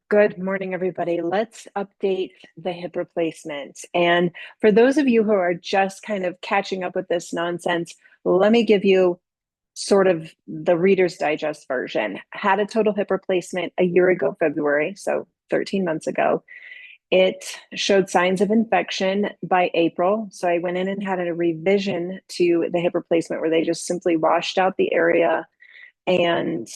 Good morning, everybody. Let's update the hip replacement. And for those of you who are just kind of catching up with this nonsense, let me give you sort of the Reader's Digest version. Had a total hip replacement a year ago, February, so 13 months ago. It showed signs of infection by April. So I went in and had a revision to the hip replacement where they just simply washed out the area and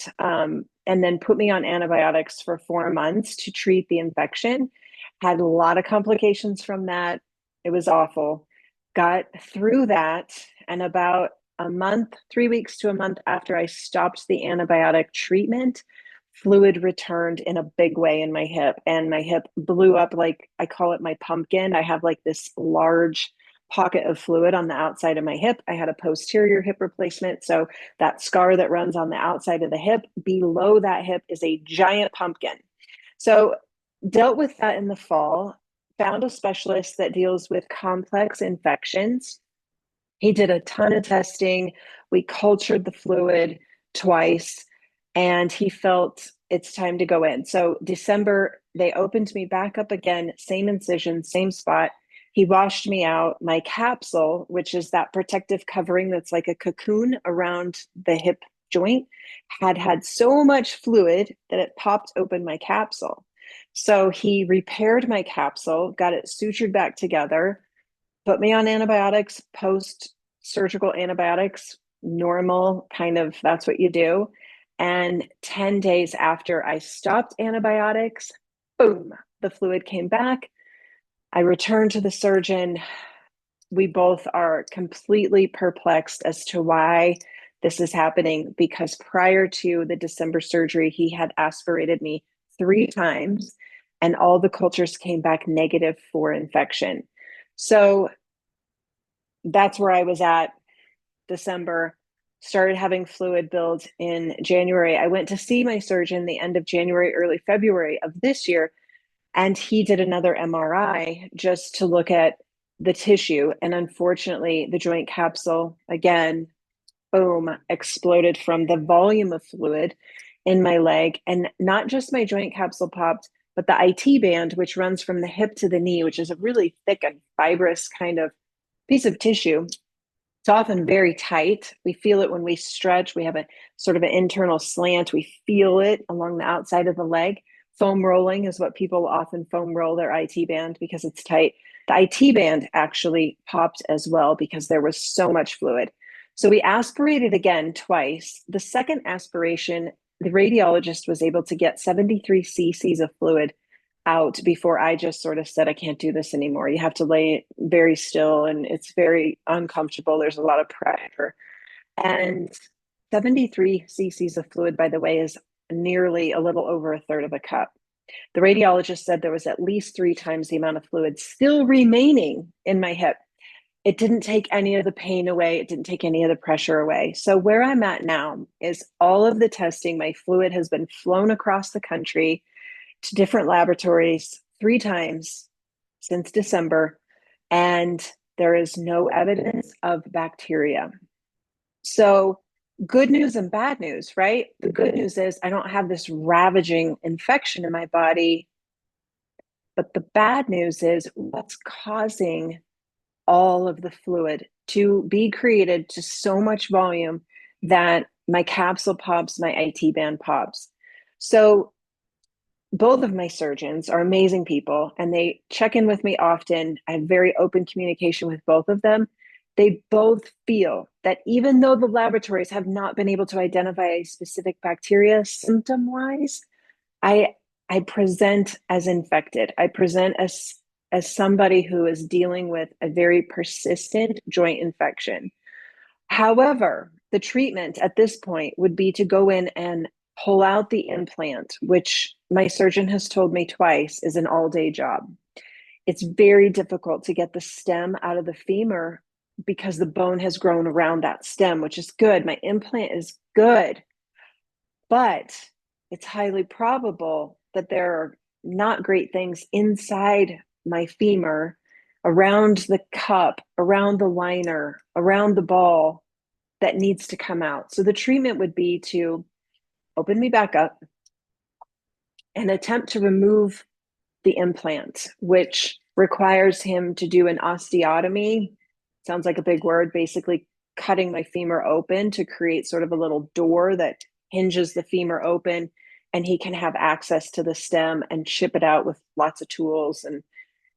then put me on antibiotics for 4 months to treat the infection. Had a lot of complications from that. It was awful. Got through that, and about a month, 3 weeks to a month after I stopped the antibiotic treatment, fluid returned in a big way in my hip, and my hip blew up. Like, I call it my pumpkin. I have like this large pocket of fluid on the outside of my hip. I had a posterior hip replacement. So that scar that runs on the outside of the hip, below that hip is a giant pumpkin. So dealt with that in the fall, found a specialist that deals with complex infections. He did a ton of testing. We cultured the fluid twice, and he felt it's time to go in. So December, they opened me back up again, same incision, same spot. He washed me out. My capsule, which is that protective covering that's like a cocoon around the hip joint, had so much fluid that it popped open my capsule. So he repaired my capsule, got it sutured back together, put me on antibiotics, post surgical antibiotics, normal kind of, that's what you do. And 10 days after I stopped antibiotics, boom, the fluid came back. I returned to the surgeon. We both are completely perplexed as to why this is happening, because prior to the December surgery, he had aspirated me 3 times and all the cultures came back negative for infection. So that's where I was at December, started having fluid build in January. I went to see my surgeon the end of January, early February of this year, and he did another MRI just to look at the tissue. And unfortunately, the joint capsule, again, boom, exploded from the volume of fluid in my leg. And not just my joint capsule popped, but the IT band, which runs from the hip to the knee, which is a really thick and fibrous kind of piece of tissue. It's often very tight. We feel it when we stretch. We have a sort of an internal slant. We feel it along the outside of the leg. Foam rolling is what people often foam roll their IT band because it's tight. The IT band actually popped as well because there was so much fluid. So we aspirated again twice. The second aspiration, the radiologist was able to get 73 cc's of fluid out before I just sort of said, I can't do this anymore. You have to lay very still and it's very uncomfortable. There's a lot of pressure. And 73 cc's of fluid, by the way, is nearly a little over a third of a cup. The radiologist said there was at least 3 times the amount of fluid still remaining in my hip. It didn't take any of the pain away. It didn't take any of the pressure away. So where I'm at now is all of the testing. My fluid has been flown across the country to different laboratories 3 times since December, and there is no evidence of bacteria. So, good news and bad news, right? The good news is I don't have this ravaging infection in my body. But the bad news is what's causing all of the fluid to be created to so much volume that my capsule pops, my IT band pops. So both of my surgeons are amazing people and they check in with me often. I have very open communication with both of them. They both feel that even though the laboratories have not been able to identify a specific bacteria symptom wise, I I present as infected. I present as somebody who is dealing with a very persistent joint infection. However, the treatment at this point would be to go in and pull out the implant, which my surgeon has told me twice is an all day job. It's very difficult to get the stem out of the femur because the bone has grown around that stem, which is good. My implant is good, but it's highly probable that there are not great things inside my femur, around the cup, around the liner, around the ball that needs to come out. So the treatment would be to open me back up, and attempt to remove the implant, which requires him to do an osteotomy. Sounds like a big word, basically cutting my femur open to create sort of a little door that hinges the femur open, and he can have access to the stem and ship it out with lots of tools. And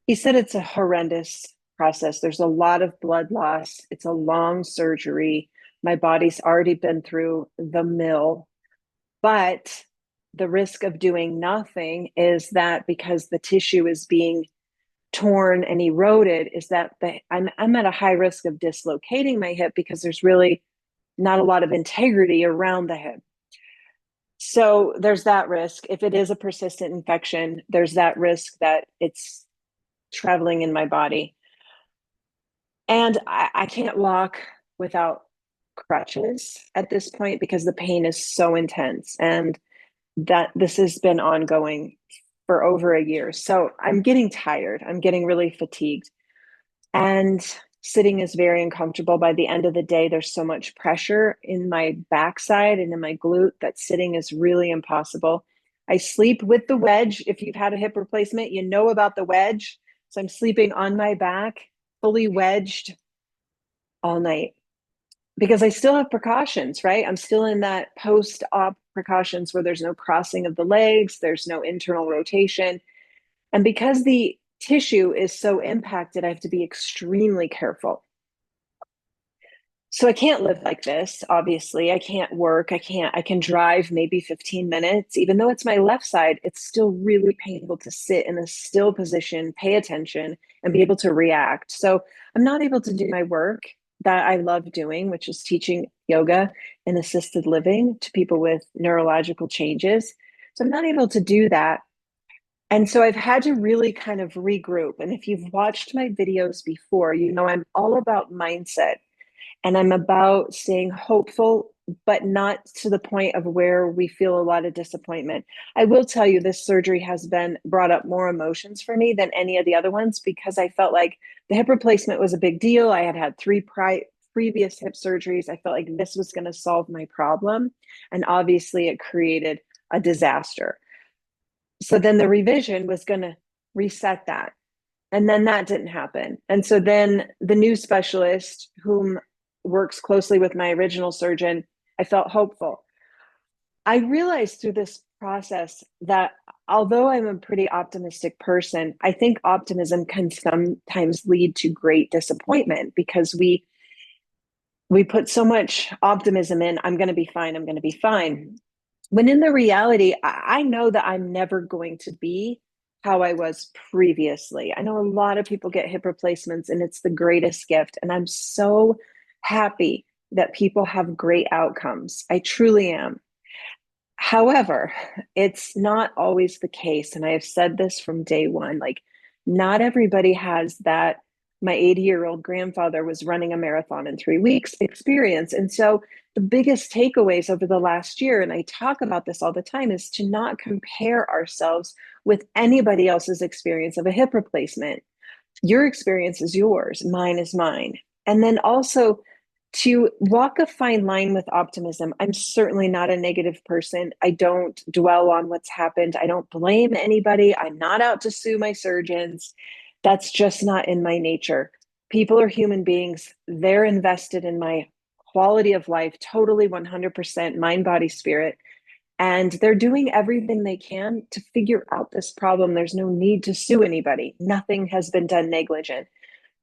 he said it's a horrendous process. There's a lot of blood loss. It's a long surgery. My body's already been through the mill, but the risk of doing nothing is that because the tissue is being torn and eroded, is that I'm at a high risk of dislocating my hip because there's really not a lot of integrity around the hip. So there's that risk. If it is a persistent infection, there's that risk that it's traveling in my body. And I can't walk without crutches at this point because the pain is so intense. And that this has been ongoing for over a year. So I'm getting tired. I'm getting really fatigued. And sitting is very uncomfortable. By the end of the day, there's so much pressure in my backside and in my glute that sitting is really impossible. I sleep with the wedge. If you've had a hip replacement, you know about the wedge. So I'm sleeping on my back, fully wedged all night because I still have precautions, right? I'm still in that post-op precautions where there's no crossing of the legs, there's no internal rotation. And because the tissue is so impacted, I have to be extremely careful. So I can't live like this, obviously. I can't work. I can drive maybe 15 minutes. Even though it's my left side, it's still really painful to sit in a still position, pay attention, and be able to react. So I'm not able to do my work that I love doing, which is teaching yoga and assisted living to people with neurological changes. So I'm not able to do that. And so I've had to really kind of regroup. And if you've watched my videos before, you know I'm all about mindset. And I'm about staying hopeful, but not to the point of where we feel a lot of disappointment. I will tell you, this surgery has been brought up more emotions for me than any of the other ones because I felt like the hip replacement was a big deal. I had had previous hip surgeries. I felt like this was going to solve my problem. And obviously, it created a disaster. So then the revision was going to reset that. And then that didn't happen. And so then the new specialist, whom works closely with my original surgeon, I felt hopeful. I realized through this process that although I'm a pretty optimistic person, I think optimism can sometimes lead to great disappointment because we put so much optimism in, I'm going to be fine, I'm going to be fine. When in the reality, I know that I'm never going to be how I was previously. I know a lot of people get hip replacements and it's the greatest gift. And I'm so happy that people have great outcomes. I truly am. However, it's not always the case. And I have said this from day one, like not everybody has that. My 80-year-old grandfather was running a marathon in 3 weeks experience. And so the biggest takeaways over the last year, and I talk about this all the time, is to not compare ourselves with anybody else's experience of a hip replacement. Your experience is yours, mine is mine. And then also to walk a fine line with optimism. I'm certainly not a negative person. I don't dwell on what's happened. I don't blame anybody. I'm not out to sue my surgeons. That's just not in my nature. People are human beings. They're invested in my quality of life, totally 100% mind, body, spirit. And they're doing everything they can to figure out this problem. There's no need to sue anybody. Nothing has been done negligent.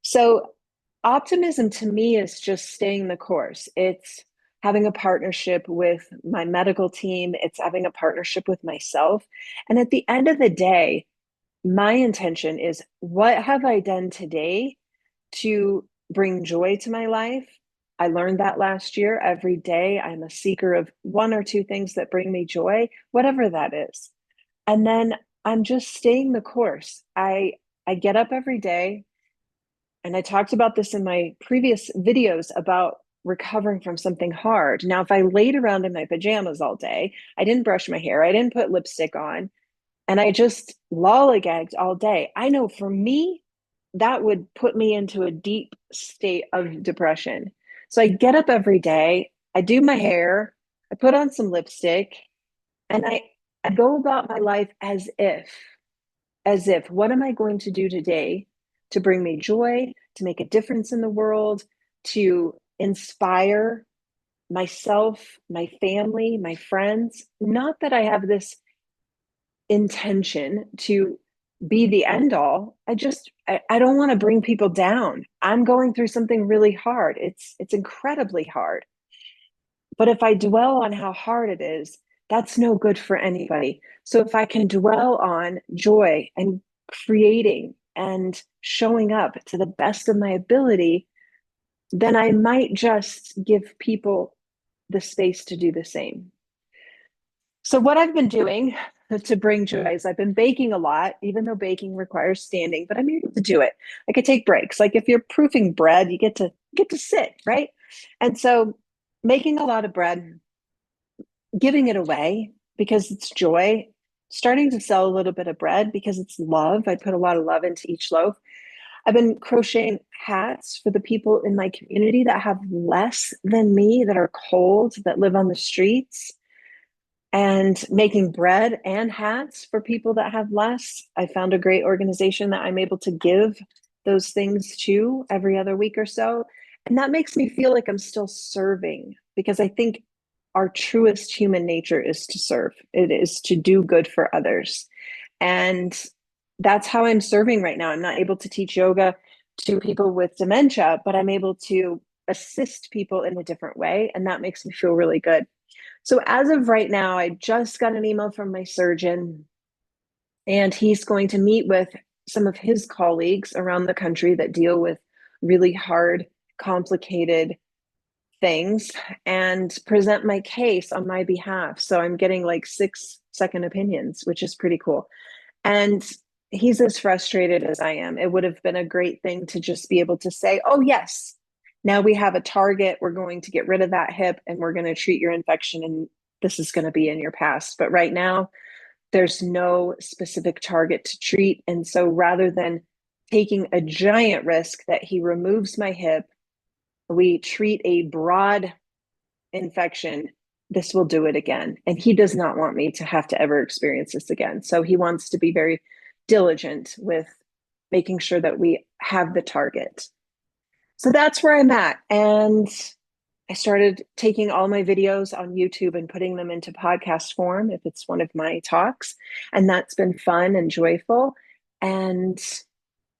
So optimism to me is just staying the course. It's having a partnership with my medical team. It's having a partnership with myself. And at the end of the day, my intention is what have I done today to bring joy to my life? I learned that last year. Every day, I'm a seeker of one or two things that bring me joy, whatever that is. And then I'm just staying the course. I get up every day, and I talked about this in my previous videos about recovering from something hard. Now, if I laid around in my pajamas all day, I didn't brush my hair, I didn't put lipstick on, and I just lollygagged all day, I know for me, that would put me into a deep state of depression. So I get up every day, I do my hair, I put on some lipstick, and I go about my life as if, what am I going to do today to bring me joy, to make a difference in the world, to inspire myself, my family, my friends? Not that I have this intention to be the end all. I don't want to bring people down. I'm going through something really hard. It's incredibly hard. But if I dwell on how hard it is, that's no good for anybody. So if I can dwell on joy and creating and showing up to the best of my ability, then I might just give people the space to do the same. So what I've been doing to bring joy is I've been baking a lot, even though baking requires standing, but I'm able to do it. I could take breaks. Like if you're proofing bread, you get to sit, right? And so making a lot of bread, giving it away because it's joy, starting to sell a little bit of bread because it's love. I put a lot of love into each loaf. I've been crocheting hats for the people in my community that have less than me, that are cold, that live on the streets, and making bread and hats for people that have less. I found a great organization that I'm able to give those things to every other week or so. And that makes me feel like I'm still serving, because I think our truest human nature is to serve. It is to do good for others. And that's how I'm serving right now. I'm not able to teach yoga to people with dementia, but I'm able to assist people in a different way. And that makes me feel really good. So as of right now, I just got an email from my surgeon, and he's going to meet with some of his colleagues around the country that deal with really hard, complicated things and present my case on my behalf. So I'm getting like 6 second opinions, which is pretty cool. And he's as frustrated as I am. It would have been a great thing to just be able to say, oh, yes, now we have a target. We're going to get rid of that hip and we're going to treat your infection. And this is going to be in your past. But right now, there's no specific target to treat. And so rather than taking a giant risk that he removes my hip, we treat a broad infection, this will do it again. And he does not want me to have to ever experience this again. So he wants to be very diligent with making sure that we have the target. So that's where I'm at. And I started taking all my videos on YouTube and putting them into podcast form if it's one of my talks. And that's been fun and joyful. And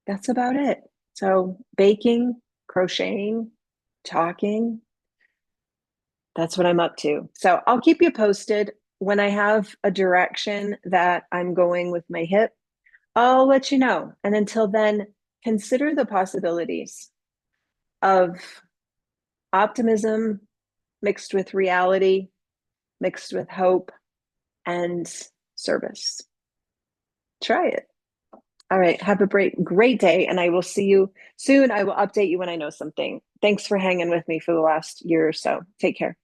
that's about it. So baking, crocheting, talking, that's what I'm up to. So I'll keep you posted when I have a direction that I'm going with my hip. I'll let you know. And until then, consider the possibilities of optimism mixed with reality, mixed with hope and service. Try it. All right. Have a great day. And I will see you soon. I will update you when I know something. Thanks for hanging with me for the last year or so. Take care.